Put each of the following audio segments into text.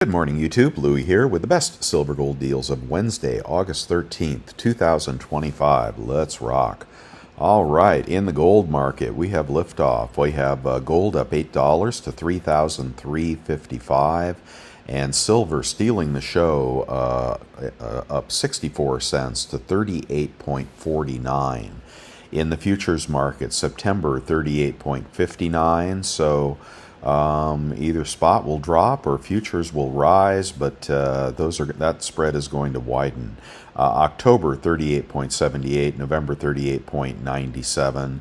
Good morning, YouTube. Louie here with the best silver gold deals of Wednesday, August 13th, 2025. Let's rock. All right, in the gold market, we have liftoff. We have gold up $8 to $3,355, and silver stealing the show, up 64 cents to 38.49. In the futures market, September 38.59. So either spot will drop or futures will rise, but that spread is going to widen. October 38.78, November 38.97,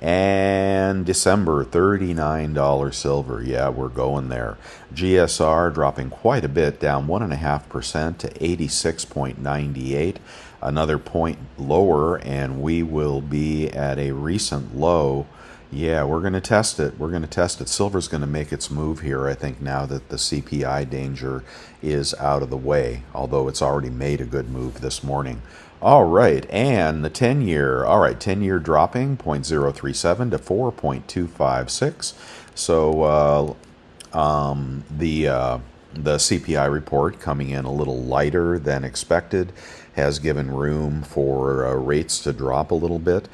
and December $39 silver. Yeah, we're going there. GSR dropping quite a bit, down 1.5% to 86.98. Another point lower, and we will be at a recent low. Yeah, we're going to test it. We're going to test it. Silver's going to make its move here, I think, now that the CPI danger is out of the way, although it's already made a good move this morning. All right, and the 10-year, 10-year dropping 0.037 to 4.256. So the CPI report coming in a little lighter than expected has given room for rates to drop a little bit.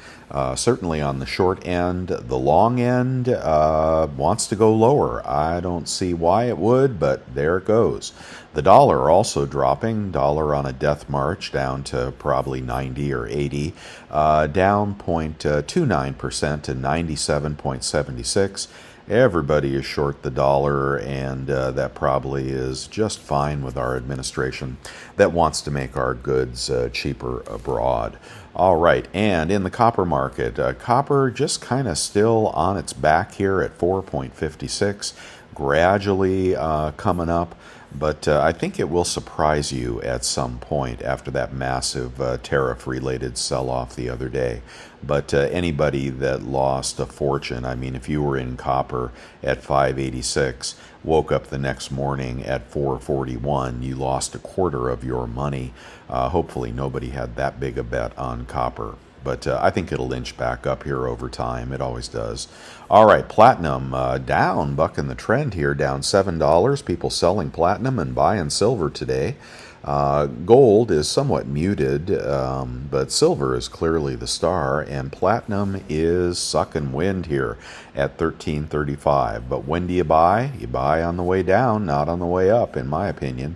Certainly on the short end. The long end wants to go lower. I don't see why it would, but there it goes. The dollar also dropping. Dollar on a death march down to probably 90 or 80. Down 0.29% to 97.76. Everybody is short the dollar, and that probably is just fine with our administration that wants to make our goods cheaper abroad. All right, and in the copper market, copper just kind of still on its back here at 4.56, gradually coming up. But I think it will surprise you at some point after that massive tariff-related sell-off the other day. But anybody that lost a fortune, I mean, if you were in copper at 586, woke up the next morning at 441, you lost a quarter of your money. Hopefully nobody had that big a bet on copper. But I think it'll inch back up here over time. It always does. All right, platinum down, bucking the trend here, down $7. People selling platinum and buying silver today. Gold is somewhat muted, but silver is clearly the star, and platinum is sucking wind here at $13.35. But when do you buy? You buy on the way down, not on the way up, in my opinion.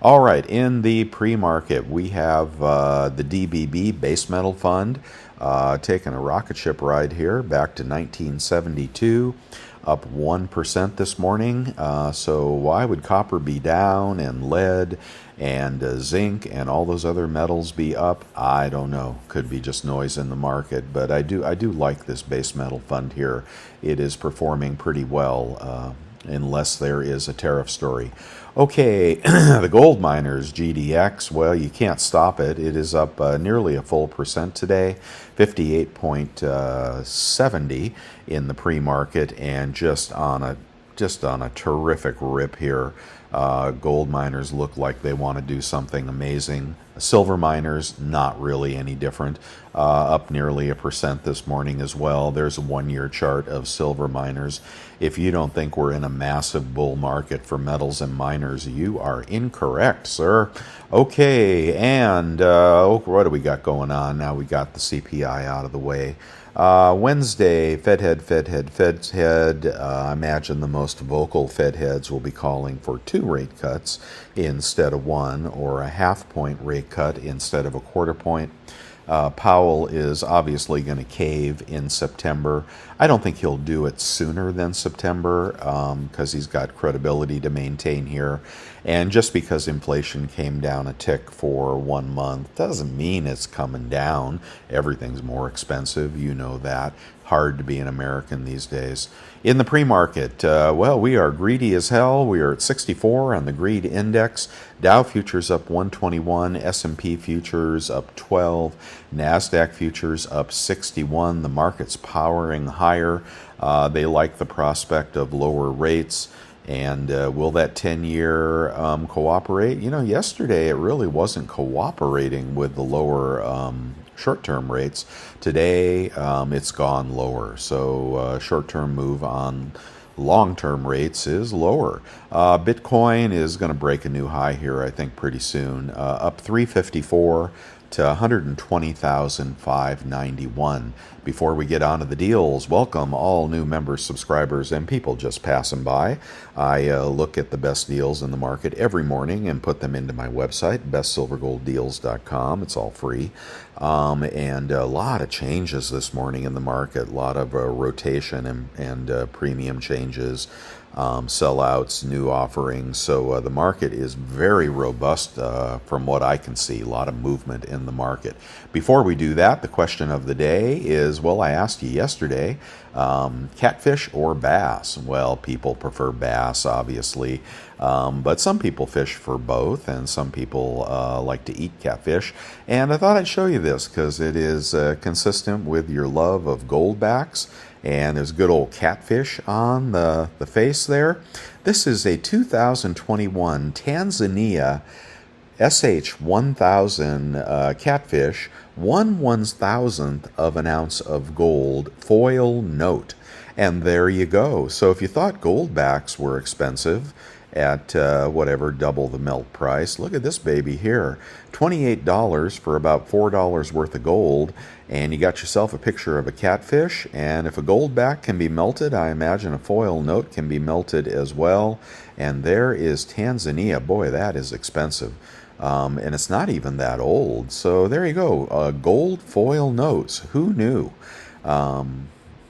All right, in the pre-market, we have the DBB Base Metal Fund taking a rocket ship ride here back to 1972, up 1% this morning. So why would copper be down and lead and zinc and all those other metals be up? I don't know. Could be just noise in the market, but I do like this Base Metal Fund here. It is performing pretty well, unless there is a tariff story. Okay, the gold miners, GDX, well, you can't stop it. It is up nearly a full percent today, 58.70 in the pre-market, and just on a terrific rip here. Gold miners look like they want to do something amazing. Silver miners, not really any different. Up nearly 1% this morning as well. There's a one-year chart of silver miners. If you don't think we're in a massive bull market for metals and miners, you are incorrect, sir. Okay, and what do we got going on? Now we got the CPI out of the way. Wednesday, Fed head. I imagine the most vocal Fed heads will be calling for 2 rate cuts instead of 1, or a half-point rate cut instead of a quarter point. Powell is obviously going to cave in September. I don't think he'll do it sooner than September because he's got credibility to maintain here. And just because inflation came down a tick for 1 month doesn't mean it's coming down. Everything's more expensive, you know that. Hard to be an American these days. In the pre-market, well, we are greedy as hell. We are at 64 on the greed index. Dow futures up 121, S&P futures up 12, NASDAQ futures up 61. The market's powering higher. They like the prospect of lower rates. And will that 10-year cooperate? You know, yesterday it really wasn't cooperating with the lower short-term rates. Today, it's gone lower. So short-term move on long-term rates is lower. Bitcoin is going to break a new high here, I think, pretty soon. Up 354 to 120,591. Before we get on to the deals, welcome all new members, subscribers, and people just passing by. I look at the best deals in the market every morning and put them into my website, bestsilvergolddeals.com. It's all free. And a lot of changes this morning in the market, a lot of rotation and premium changes. Sellouts, new offerings. So the market is very robust from what I can see. A lot of movement in the market. Before we do that, the question of the day is, well, I asked you yesterday, catfish or bass? Well, people prefer bass, obviously, but some people fish for both, and some people like to eat catfish. And I thought I'd show you this because it is consistent with your love of goldbacks. And there's good old catfish on the face there. This is a 2021 Tanzania SH1000 catfish, 1/1000th of an ounce of gold foil note. And there you go. So if you thought goldbacks were expensive at whatever, double the melt price, look at this baby here. $28 for about $4 worth of gold, and you got yourself a picture of a catfish. And if a goldback can be melted, I imagine a foil note can be melted as well. And there is Tanzania. Boy, that is expensive. And it's not even that old. So there you go. Gold foil notes. Who knew?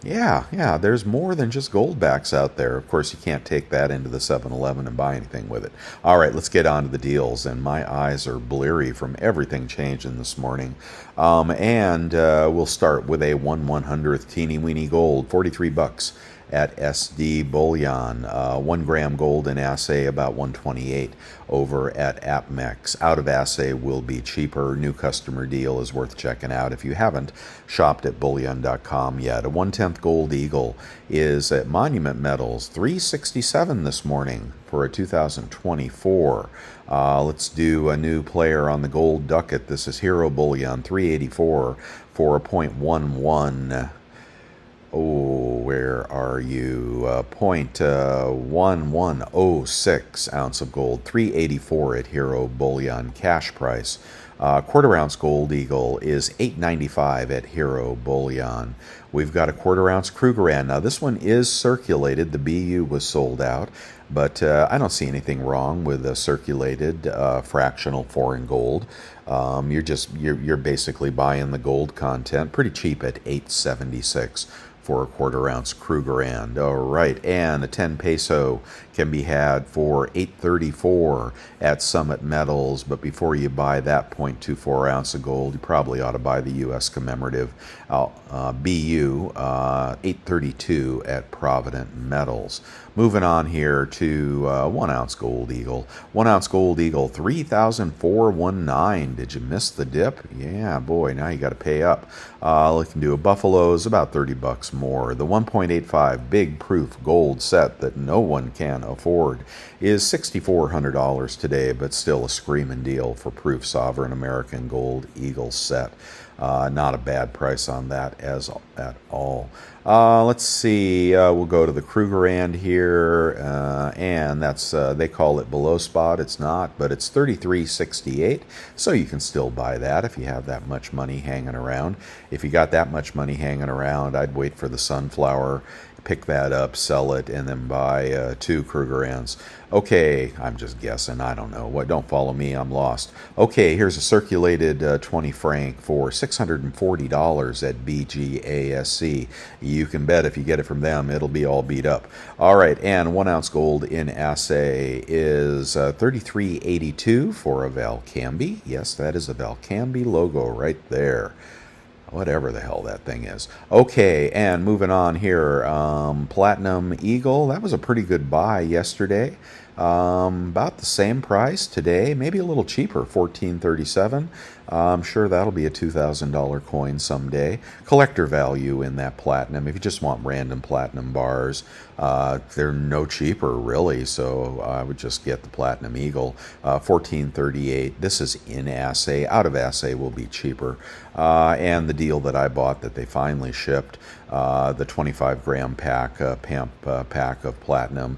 Yeah, there's more than just goldbacks out there. Of course, you can't take that into the 7-Eleven and buy anything with it. All right, let's get on to the deals. And my eyes are bleary from everything changing this morning. And we'll start with a 1/100th teeny weeny gold, 43 bucks at SD Bullion. 1 gram gold in assay, about 128 over at APMEX. Out of assay will be cheaper. New customer deal is worth checking out if you haven't shopped at bullion.com yet. A 1/10th gold eagle is at Monument Metals, 367 this morning for a 2024. Let's do a new player on the gold ducat. This is Hero Bullion, 384 for a 0.11. Oh, where are you? 0.1106 ounce of gold, 384 at Hero Bullion cash price. Quarter ounce gold eagle is $8.95 at Hero Bullion. We've got a quarter ounce Krugerrand. Now this one is circulated. The BU was sold out, but I don't see anything wrong with a circulated fractional foreign gold. You're basically buying the gold content pretty cheap at $8.76 for a quarter ounce Krugerrand. All right, and a 10 peso can be had for $8.34 at Summit Metals. But before you buy that 0.24 ounce of gold, you probably ought to buy the U.S. commemorative BU, $8.32 at Provident Metals. Moving on here to 1 ounce gold eagle. 1 ounce gold eagle, 3,419. Did you miss the dip? Yeah, boy, now you got to pay up. We can do a Buffalo's, about 30 bucks more. The 1.85 big proof gold set that no one can afford is $6,400 today, but still a screaming deal for proof sovereign American gold eagle set. Not a bad price on that at all. Let's see. We'll go to the Krugerrand here, and that's they call it below spot. It's not, but it's $33.68. So you can still buy that if you have that much money hanging around. If you got that much money hanging around, I'd wait for the sunflower, pick that up, sell it, and then buy 2 Krugerrands. Okay, I'm just guessing. I don't know. What? Don't follow me. I'm lost. Okay, here's a circulated 20 franc for $640 at BGASC. You can bet if you get it from them, it'll be all beat up. All right, and 1 ounce gold in assay is $33.82 for a Valcambi. Yes, that is a Valcambi logo right there. Whatever the hell that thing is. Okay, and moving on here, Platinum Eagle. That was a pretty good buy yesterday. About the same price today, maybe a little cheaper, 14.37. I'm sure that'll be a $2,000 coin someday. Collector value in that platinum. If you just want random platinum bars, they're no cheaper really. So I would just get the Platinum Eagle, 14.38. This is in assay. Out of assay will be cheaper. And the deal that I bought that they finally shipped, the 25-gram pack, pack of platinum.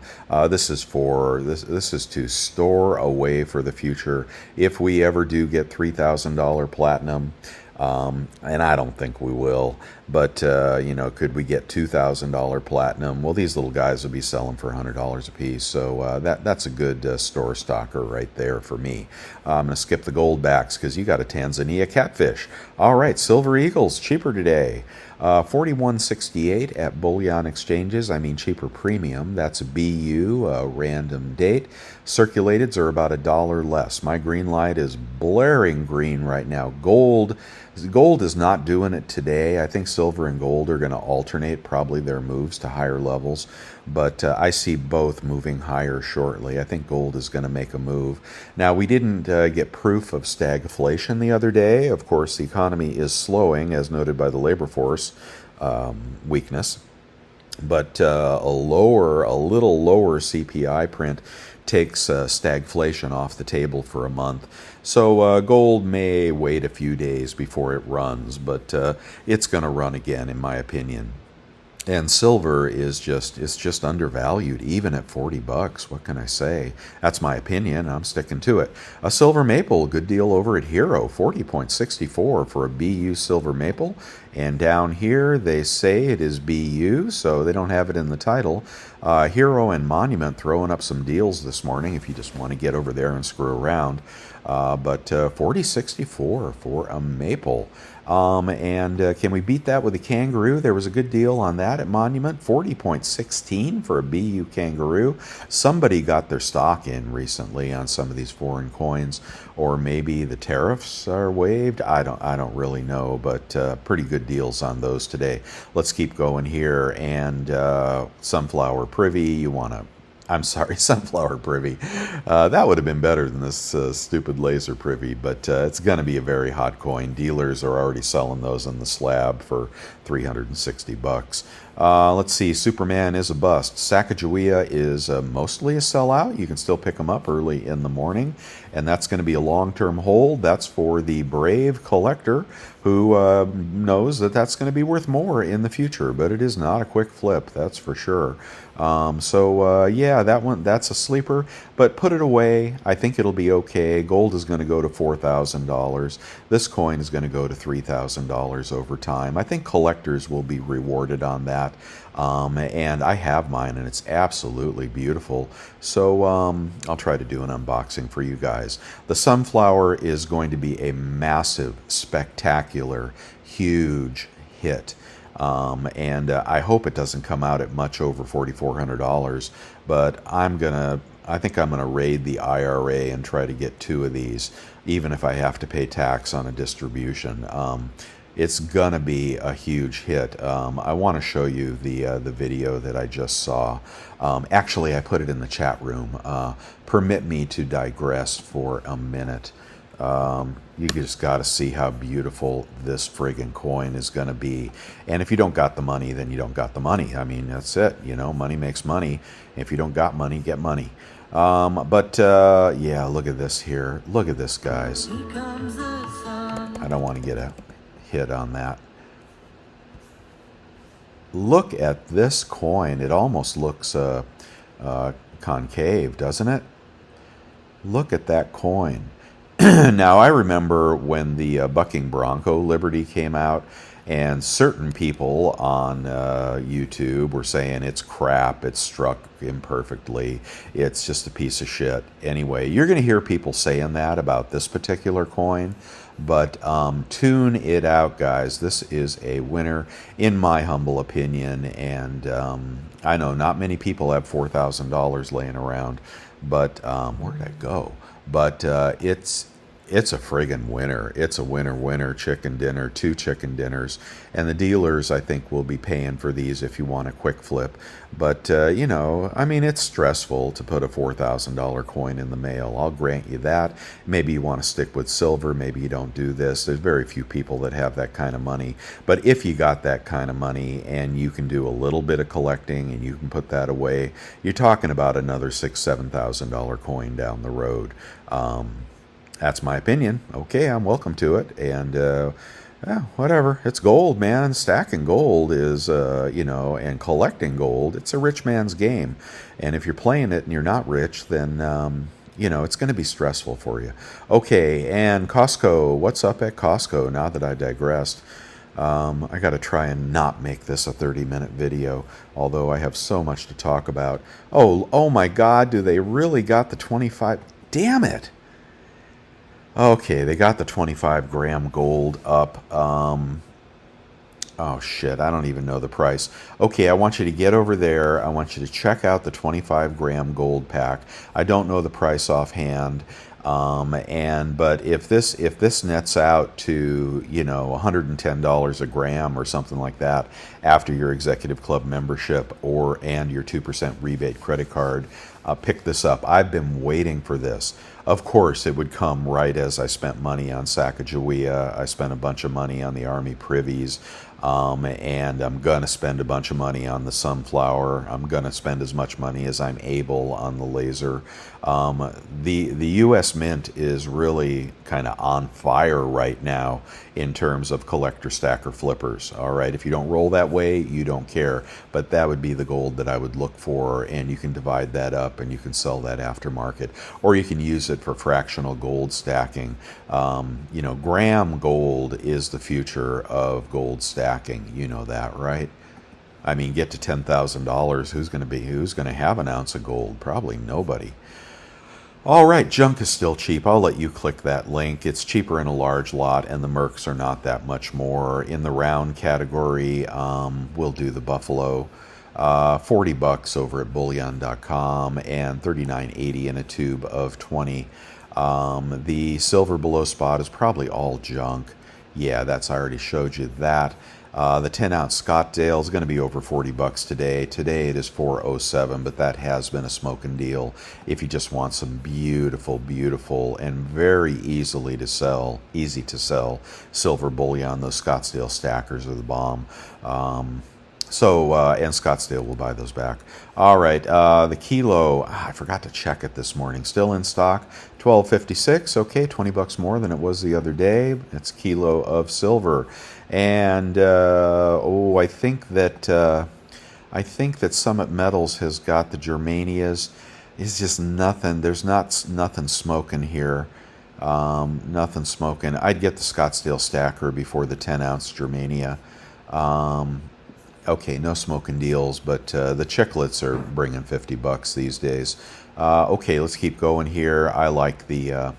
This is to store away for the future if we ever do get $3,000 platinum. And I don't think we will, but could we get $2,000 platinum? Well, these little guys will be selling for $100 a piece, so that's a good store stocker right there for me. I'm going to skip the gold backs because you got a Tanzania catfish. All right, silver eagles cheaper today. 41.68 at bullion exchanges. I mean cheaper premium. That's a BU, random date. Circulateds are about $1 less. My green light is blaring green right now. Gold is not doing it today. I think silver and gold are going to alternate probably their moves to higher levels, but I see both moving higher shortly. I think gold is going to make a move. Now, we didn't get proof of stagflation the other day. Of course, the economy is slowing, as noted by the labor force weakness, but a little lower CPI print takes stagflation off the table for a month. So gold may wait a few days before it runs, but it's going to run again, in my opinion. And silver is just undervalued, even at $40. What can I say? That's my opinion. I'm sticking to it. A silver maple, good deal over at Hero, 40.64 for a BU silver maple. And down here, they say it is BU, so they don't have it in the title. Hero and Monument throwing up some deals this morning if you just want to get over there and screw around. But 40.64 for a maple. And can we beat that with a kangaroo? There was a good deal on that at Monument, 40.16 for a BU kangaroo. Somebody got their stock in recently on some of these foreign coins, or maybe the tariffs are waived. I don't really know, but pretty good deals on those today. Let's keep going here. And sunflower privy, sunflower privy. That would have been better than this stupid laser privy, but it's going to be a very hot coin. Dealers are already selling those on the slab for $360. Let's see, Superman is a bust. Sacagawea is mostly a sellout. You can still pick them up early in the morning, and that's going to be a long-term hold. That's for the brave collector who knows that that's going to be worth more in the future, but it is not a quick flip, that's for sure. Yeah, that's a sleeper, but put it away. I think it'll be okay. Gold is going to go to $4,000. This coin is going to go to $3,000 over time. I think collectors will be rewarded on that. And I have mine, and it's absolutely beautiful. So I'll try to do an unboxing for you guys. The sunflower is going to be a massive, spectacular, huge hit. And I hope it doesn't come out at much over $4,400, but I think I'm gonna raid the IRA and try to get 2 of these, even if I have to pay tax on a distribution. It's gonna be a huge hit. I want to show you the video that I just saw. Actually, I put it in the chat room. Permit me to digress for a minute. You just got to see how beautiful this friggin' coin is going to be. And if you don't got the money, then you don't got the money. I mean, that's it. Money makes money. If you don't got money, get money. Yeah, look at this here. Look at this, guys. I don't want to get a hit on that. Look at this coin. It almost looks concave, doesn't it? Look at that coin. Now, I remember when the Bucking Bronco Liberty came out, and certain people on YouTube were saying it's crap, it's struck imperfectly, it's just a piece of shit. Anyway, you're going to hear people saying that about this particular coin, but tune it out, guys. This is a winner, in my humble opinion, and I know not many people have $4,000 laying around, but where did I go? But it's a friggin' winner. It's a winner chicken dinner, 2 chicken dinners. And the dealers, I think, will be paying for these if you want a quick flip. But, I mean, it's stressful to put a $4,000 coin in the mail. I'll grant you that. Maybe you want to stick with silver. Maybe you don't do this. There's very few people that have that kind of money. But if you got that kind of money and you can do a little bit of collecting and you can put that away, you're talking about another $6,000-7,000 coin down the road. That's my opinion. Okay, I'm welcome to it. And yeah, whatever. It's gold, man. Stacking gold is, and collecting gold, it's a rich man's game. And if you're playing it and you're not rich, then, it's going to be stressful for you. Okay, and Costco. What's up at Costco now that I digressed? I got to try and not make this a 30-minute video, although I have so much to talk about. Oh my God, do they really got the 25? Damn it. Okay, they got the 25-gram gold up. Oh shit, I don't even know the price. Okay, I want you to get over there. I want you to check out the 25-gram gold pack. I don't know the price offhand. But if this nets out to, $110 a gram or something like that after your executive club membership and your 2% rebate credit card, pick this up. I've been waiting for this. Of course, it would come right as I spent money on Sacagawea. I spent a bunch of money on the Army privies. And I'm going to spend a bunch of money on the sunflower. I'm going to spend as much money as I'm able on the laser. The U.S. Mint is really kind of on fire right now in terms of collector stacker flippers. All right, if you don't roll that way, you don't care. But that would be the gold that I would look for, and you can divide that up and you can sell that aftermarket, or you can use it for fractional gold stacking. Gram gold is the future of gold stacking. You know that, right? I mean, get to $10,000. Who's going to have an ounce of gold? Probably nobody. All right, junk is still cheap. I'll let you click that link. It's cheaper in a large lot, and the Mercs are not that much more. In the round category, we'll do the Buffalo. $40 over at bullion.com and $39.80 in a tube of 20. The silver below spot is probably all junk. Yeah, I already showed you that. The 10-ounce Scottsdale is going to be over $40 today. Today it is $4.07, but that has been a smoking deal. If you just want some beautiful, beautiful, and very easy to sell silver bullion, those Scottsdale stackers are the bomb. And Scottsdale will buy those back. All right, the kilo, I forgot to check it this morning. Still in stock, $12.56. Okay, $20 more than it was the other day. It's a kilo of silver. And I think that Summit Metals has got the Germanias. It's just nothing. There's nothing smoking here. Nothing smoking. I'd get the Scottsdale stacker before the 10-ounce Germania. Okay, no smoking deals, but the chiclets are bringing $50 these days. Okay, let's keep going here. I like the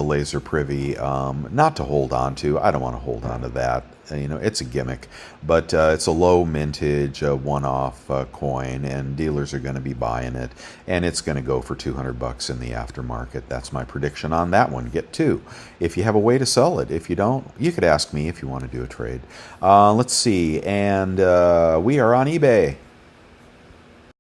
laser privy. Not to hold on to. I don't want to hold on to that. It's a gimmick, but it's a low mintage, one-off coin, and dealers are going to be buying it, and it's going to go for $200 in the aftermarket. That's my prediction on that one. Get two if you have a way to sell it. If you don't, you could ask me if you want to do a trade. Let's see, and we are on eBay.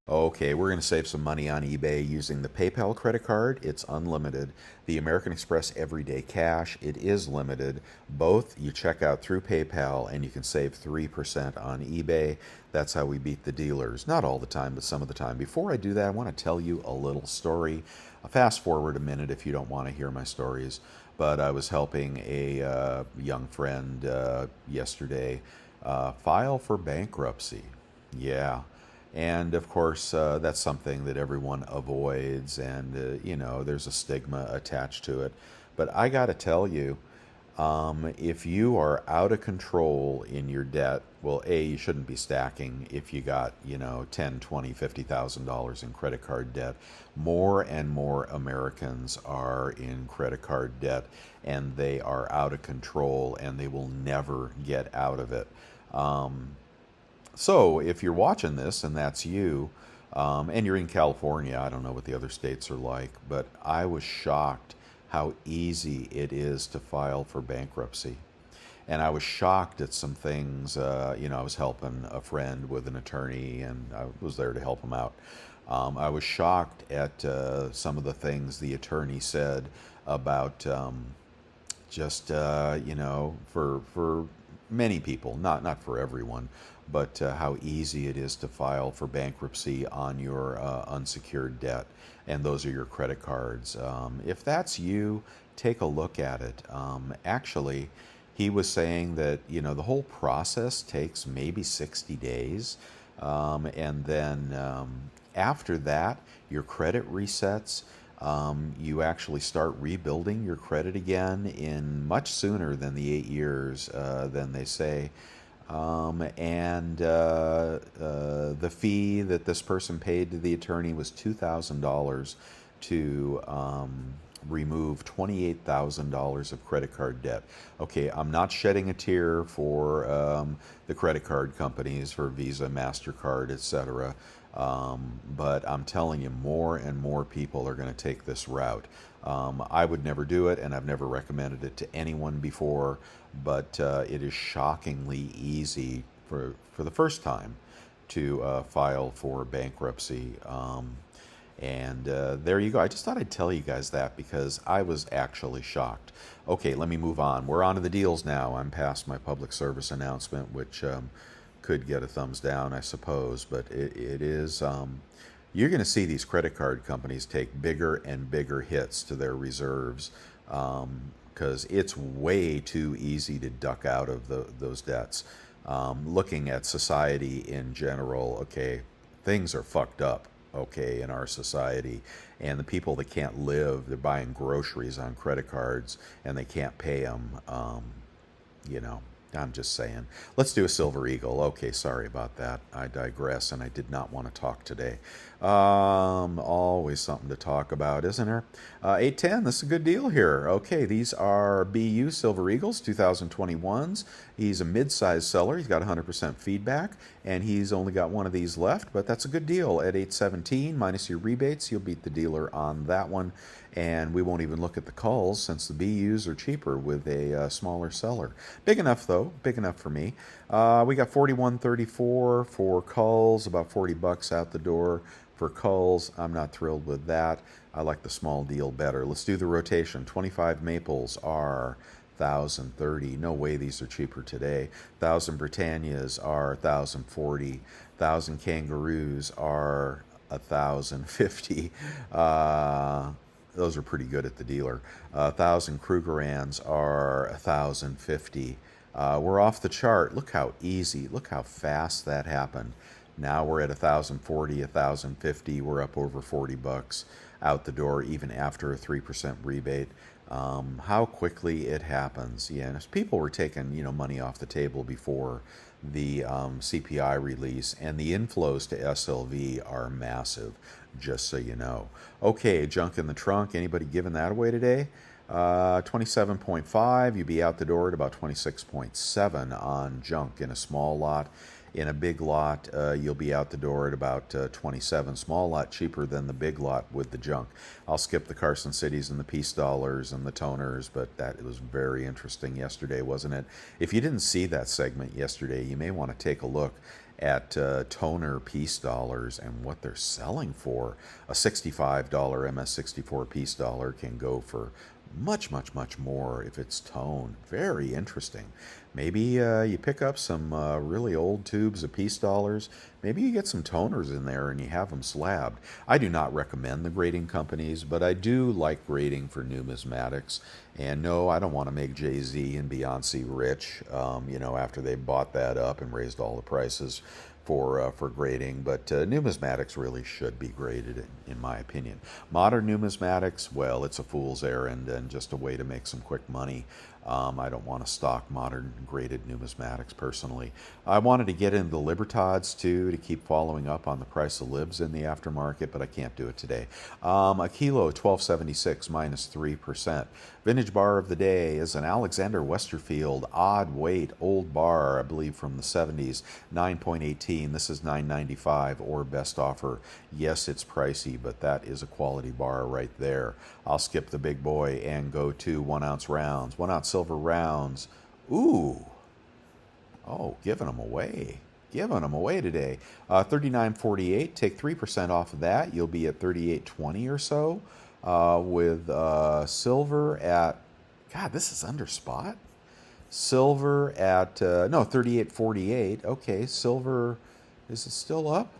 Okay, we're going to save some money on eBay using the PayPal credit card. It's unlimited. The American Express Everyday Cash, it is limited. Both you check out through PayPal and you can save 3% on eBay. That's how we beat the dealers. Not all the time, but some of the time. Before I do that, I want to tell you a little story. Fast forward a minute if you don't want to hear my stories. But I was helping a young friend yesterday file for bankruptcy. Yeah. And of course, that's something that everyone avoids, and there's a stigma attached to it. But I got to tell you, if you are out of control in your debt, well, you shouldn't be stacking if you got, $10, $20, $50,000 in credit card debt. More and more Americans are in credit card debt, and they are out of control, and they will never get out of it. So if you're watching this and that's you, and you're in California, I don't know what the other states are like, but I was shocked how easy it is to file for bankruptcy. And I was shocked at some things. I was helping a friend with an attorney, and I was there to help him out. I was shocked at some of the things the attorney said about for many people, not for everyone, but how easy it is to file for bankruptcy on your unsecured debt, and those are your credit cards. If that's you, take a look at it. Actually, he was saying that the whole process takes maybe 60 days, and then after that, your credit resets. You actually start rebuilding your credit again in much sooner than the 8 years than they say. The fee that this person paid to the attorney was $2,000 to remove $28,000 of credit card debt. Okay, I'm not shedding a tear for the credit card companies, for Visa, MasterCard, etc. But I'm telling you, more and more people are going to take this route. I would never do it, and I've never recommended it to anyone before, but it is shockingly easy for the first time to file for bankruptcy. There you go. I just thought I'd tell you guys that because I was actually shocked. Okay, let me move on. We're on to the deals now. I'm past my public service announcement, which could get a thumbs down, I suppose. But it is, you're going to see these credit card companies take bigger and bigger hits to their reserves because it's way too easy to duck out of those debts. Looking at society in general, okay, things are fucked up. Okay, in our society, and the people that can't live, they're buying groceries on credit cards and they can't pay them. I'm just saying. Let's do a Silver Eagle. Okay, sorry about that. I digress, and I did not want to talk today. Always something to talk about, isn't there? 810, this is a good deal here. Okay, these are BU Silver Eagles, 2021s. He's a mid-sized seller. He's got 100% feedback, and he's only got one of these left, but that's a good deal. At 817, minus your rebates, you'll beat the dealer on that one. And we won't even look at the calls since the BUs are cheaper with a smaller seller. Big enough, though. Big enough for me. We got 41.34 for culls, about $40 out the door for culls. I'm not thrilled with that. I like the small deal better. Let's do the rotation. 25 maples are 1,030. No way these are cheaper today. 1,000 Britannias are 1,040. 1,000 kangaroos are 1,050. Those are pretty good at the dealer. 1,000 Krugerrands are 1,050. We're off the chart. Look how easy, look how fast that happened. Now we're at 1,040, 1,050. We're up over $40 out the door, even after a 3% rebate. How quickly it happens. Yeah, and people were taking money off the table before the CPI release, and the inflows to SLV are massive, just so you know. Okay, junk in the trunk. Anybody giving that away today? 27.5. You'd be out the door at about 26.7 on junk in a small lot. In a big lot, you'll be out the door at about 27. Small lot cheaper than the big lot with the junk. I'll skip the Carson Cities and the Peace Dollars and the toners, but that was very interesting yesterday, wasn't it? If you didn't see that segment yesterday, you may want to take a look at toner Peace Dollars and what they're selling for. A $65 MS64 Peace Dollar can go for much, much, much more if it's tone. Very interesting. Maybe you pick up some really old tubes of Peace Dollars. Maybe you get some toners in there and you have them slabbed. I do not recommend the grading companies, but I do like grading for numismatics. And no, I don't want to make Jay-Z and Beyonce rich, after they bought that up and raised all the prices for grading, but numismatics really should be graded, in my opinion. Modern numismatics, well, it's a fool's errand and just a way to make some quick money. I don't want to stock modern graded numismatics personally. I wanted to get into the Libertads too to keep following up on the price of libs in the aftermarket, but I can't do it today. A kilo 12.76 minus 3%. Vintage bar of the day is an Alexander Westerfield odd weight old bar, I believe from the 70s, 9.18. This is $9.95 or best offer. Yes, it's pricey, but that is a quality bar right there. I'll skip the big boy and go to 1 ounce rounds. 1 ounce silver rounds. Ooh. Oh, giving them away. Giving them away today. 39.48. Take 3% off of that. You'll be at 38.20 or so. With silver at, God, this is under spot. Silver at, no, 38.48. Okay, silver, is it still up?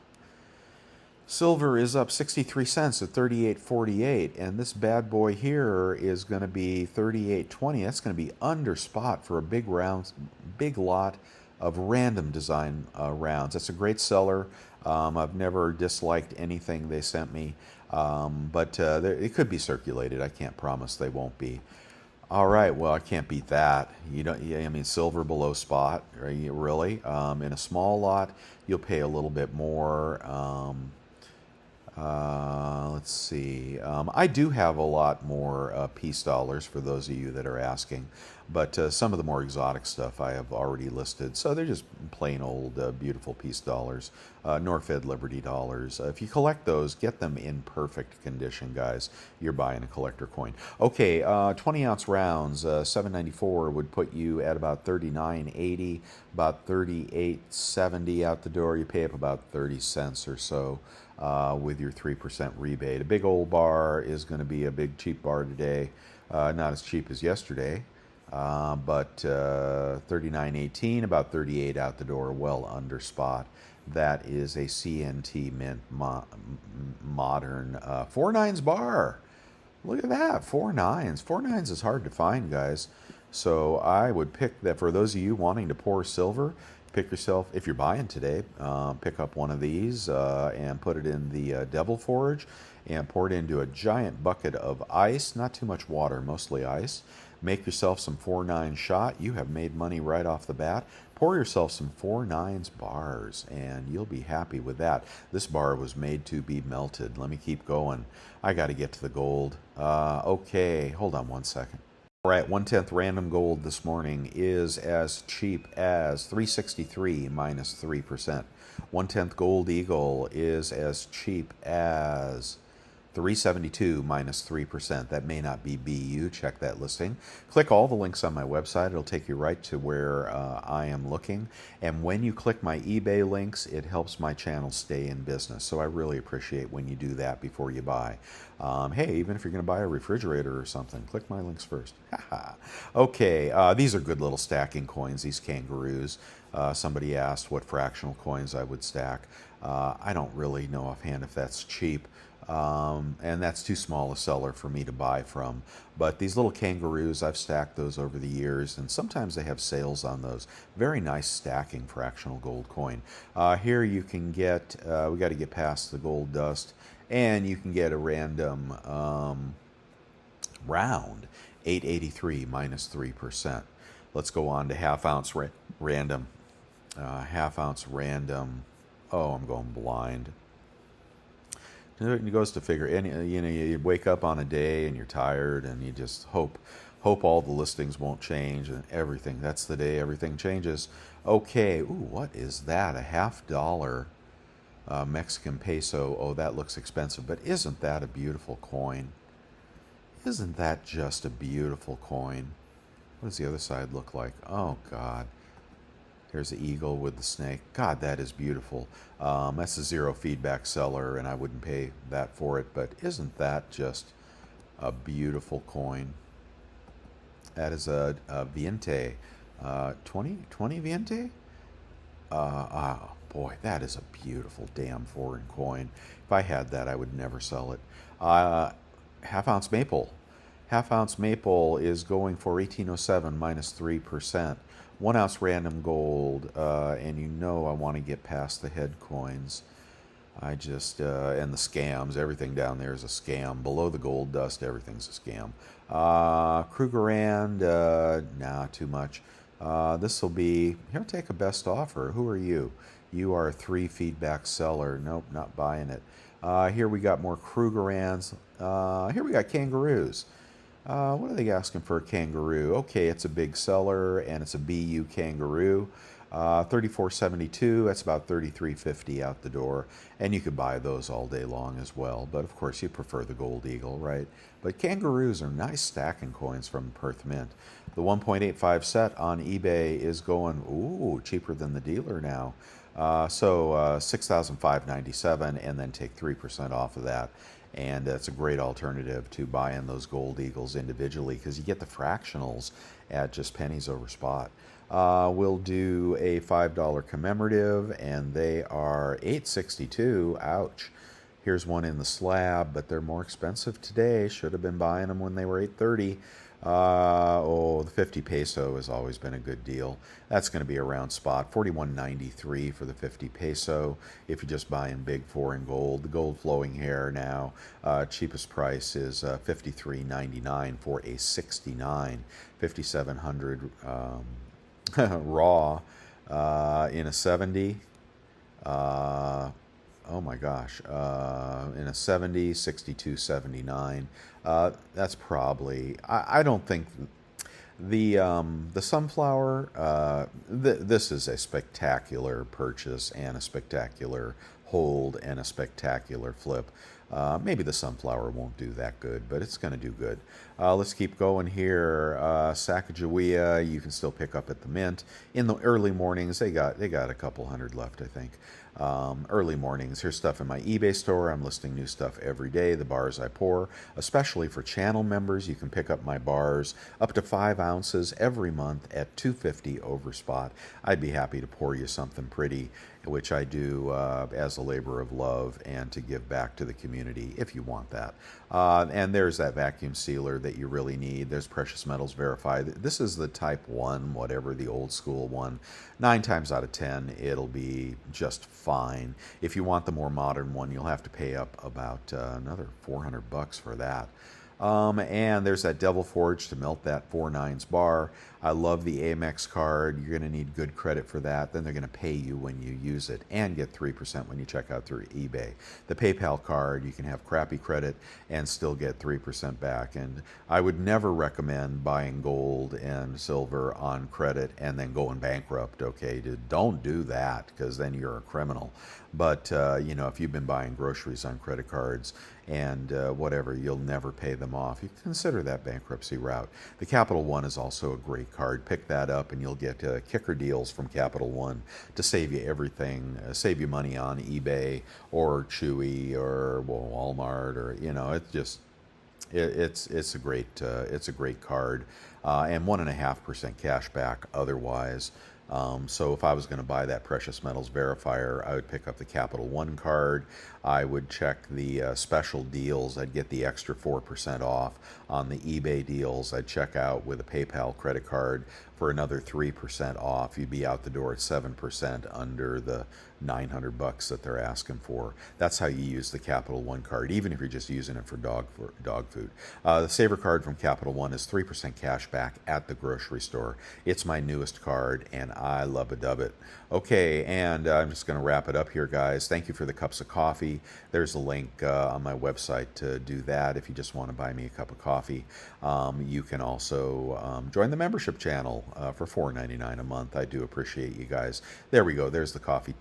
Silver is up 63 cents at 38.48, and this bad boy here is going to be 38.20. That's going to be under spot for a big lot of random design rounds. That's a great seller. I've never disliked anything they sent me, but it could be circulated. I can't promise they won't be. All right, well, I can't beat that. You don't. I mean, silver below spot, really. In a small lot, you'll pay a little bit more. Let's see. I do have a lot more peace dollars for those of you that are asking, but some of the more exotic stuff I have already listed. So they're just plain old beautiful peace dollars, Norfed Liberty dollars. If you collect those, get them in perfect condition, guys. You're buying a collector coin. Okay, 20 ounce rounds, $7.94 would put you at about $39.80, about $38.70 out the door. You pay up about 30 cents or so. With your 3% rebate. A big old bar is going to be a big cheap bar today. Not as cheap as yesterday, but $39.18, about $38 out the door, well under spot. That is a CNT Mint modern 4.9s bar. Look at that, 4.9s. 4.9s is hard to find, guys. So I would pick that for those of you wanting to pour silver. Pick yourself, if you're buying today, pick up one of these and put it in the Devil Forge and pour it into a giant bucket of ice, not too much water, mostly ice. Make yourself some 4.9 shot. You have made money right off the bat. Pour yourself some 4.9s bars and you'll be happy with that. This bar was made to be melted. Let me keep going. I got to get to the gold. Okay, hold on one second. All right, 1/10 random gold this morning is as cheap as $3.63 minus 3%. 1/10 gold eagle is as cheap as $3.72 minus 3%. That may not be BU. Check that listing. Click all the links on my website. It'll take you right to where I am looking. And when you click my eBay links, it helps my channel stay in business. So I really appreciate when you do that before you buy. Hey, even if you're going to buy a refrigerator or something, click my links first. Okay, these are good little stacking coins, these kangaroos. Somebody asked what fractional coins I would stack. I don't really know offhand if that's cheap. And that's too small a seller for me to buy from. But these little kangaroos, I've stacked those over the years, and sometimes they have sales on those. Very nice stacking fractional gold coin. Here you can get, we got to get past the gold dust, and you can get a random round, 883 minus 3%. Let's go on to half ounce random. Half ounce random. Oh, I'm going blind. It goes to figure, you wake up on a day and you're tired and you just hope all the listings won't change and everything. That's the day everything changes. Okay, ooh, what is that? A $50 Mexican peso. Oh, that looks expensive, but isn't that a beautiful coin? Isn't that just a beautiful coin? What does the other side look like? Oh, God. There's the eagle with the snake. God, that is beautiful. That's a zero feedback seller, and I wouldn't pay that for it, but isn't that just a beautiful coin? That is a Viente. 20 Viente? Oh, boy, that is a beautiful damn foreign coin. If I had that, I would never sell it. Half ounce maple. Half ounce maple is going for 1807 minus 3%. 1 ounce random gold, and you know I want to get past the head coins. I just, and the scams, everything down there is a scam. Below the gold dust, everything's a scam. Krugerrand, nah, too much. This will be, here, take a best offer. Who are you? You are a 3 feedback seller. Nope, not buying it. Here we got more Krugerrands. Here we got kangaroos. What are they asking for a kangaroo? Okay, it's a big seller and it's a BU kangaroo. 34.72. That's about 33.50 out the door, and you could buy those all day long as well. But of course, you prefer the gold eagle, right? But kangaroos are nice stacking coins from Perth Mint. The 1.85 set on eBay is going cheaper than the dealer now. So 6,597, and then take 3% off of that. And it's a great alternative to buying those gold eagles individually because you get the fractionals at just pennies over spot. We'll do a $5 commemorative, and they are $8.62. Ouch. Here's one in the slab, but they're more expensive today. Should have been buying them when they were $8.30. The 50 peso has always been a good deal. That's going to be around spot, $41.93 for the 50 peso. If you're just buying big foreign gold, the gold flowing hair now, cheapest price is $53.99 for a 69, 5,700 raw in a 70. Oh my gosh, in a 70, 62.79. That's probably, I don't think the sunflower, this is a spectacular purchase and a spectacular hold and a spectacular flip. Maybe the sunflower won't do that good, but it's going to do good. Let's keep going here. Sacagawea, you can still pick up at the Mint. In the early mornings, they got a couple hundred left, I think. Early mornings. Here's stuff in my eBay store. I'm listing new stuff every day, the bars I pour. Especially for channel members, you can pick up my bars up to 5 ounces every month at $2.50 over spot. I'd be happy to pour you something pretty, which I do as a labor of love and to give back to the community if you want that. And there's that vacuum sealer that you really need. There's Precious Metals Verified. This is the Type 1, whatever, the old school one. 9 times out of 10, it'll be just fine. If you want the more modern one, you'll have to pay up about another $400 for that. And there's that Devil Forge to melt that 4.9s bar. I love the Amex card. You're going to need good credit for that. Then they're going to pay you when you use it and get 3% when you check out through eBay. The PayPal card, you can have crappy credit and still get 3% back. And I would never recommend buying gold and silver on credit and then going bankrupt, okay? Don't do that because then you're a criminal. But, if you've been buying groceries on credit cards and whatever, you'll never pay them off. You consider that bankruptcy route. The Capital One is also a great card. Pick that up and you'll get kicker deals from Capital One to save you everything, save you money on eBay or Chewy or Walmart or, it's a great card, and 1.5% cash back otherwise. So if I was going to buy that Precious Metals Verifier, I would pick up the Capital One card. I would check the special deals. I'd get the extra 4% off on the eBay deals. I'd check out with a PayPal credit card for another 3% off. You'd be out the door at 7% under the $900 that they're asking for. That's how you use the Capital One card, even if you're just using it for dog food. The Saver card from Capital One is 3% cash back at the grocery store. It's my newest card, and I love a dub it. Okay, and I'm just going to wrap it up here, guys. Thank you for the cups of coffee. There's a link on my website to do that if you just want to buy me a cup of coffee. You can also join the membership channel for $4.99 a month. I do appreciate you guys. There we go. There's the coffee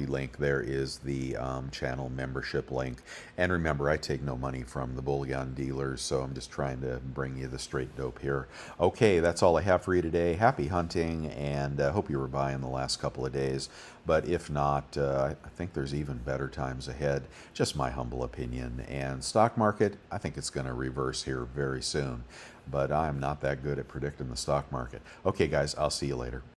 link. There is the channel membership link. And remember, I take no money from the bullion dealers, so I'm just trying to bring you the straight dope here. Okay, that's all I have for you today. Happy hunting, and I hope you were buying the last couple of days. But if not, I think there's even better times ahead. Just my humble opinion. And stock market, I think it's going to reverse here very soon. But I'm not that good at predicting the stock market. Okay, guys, I'll see you later.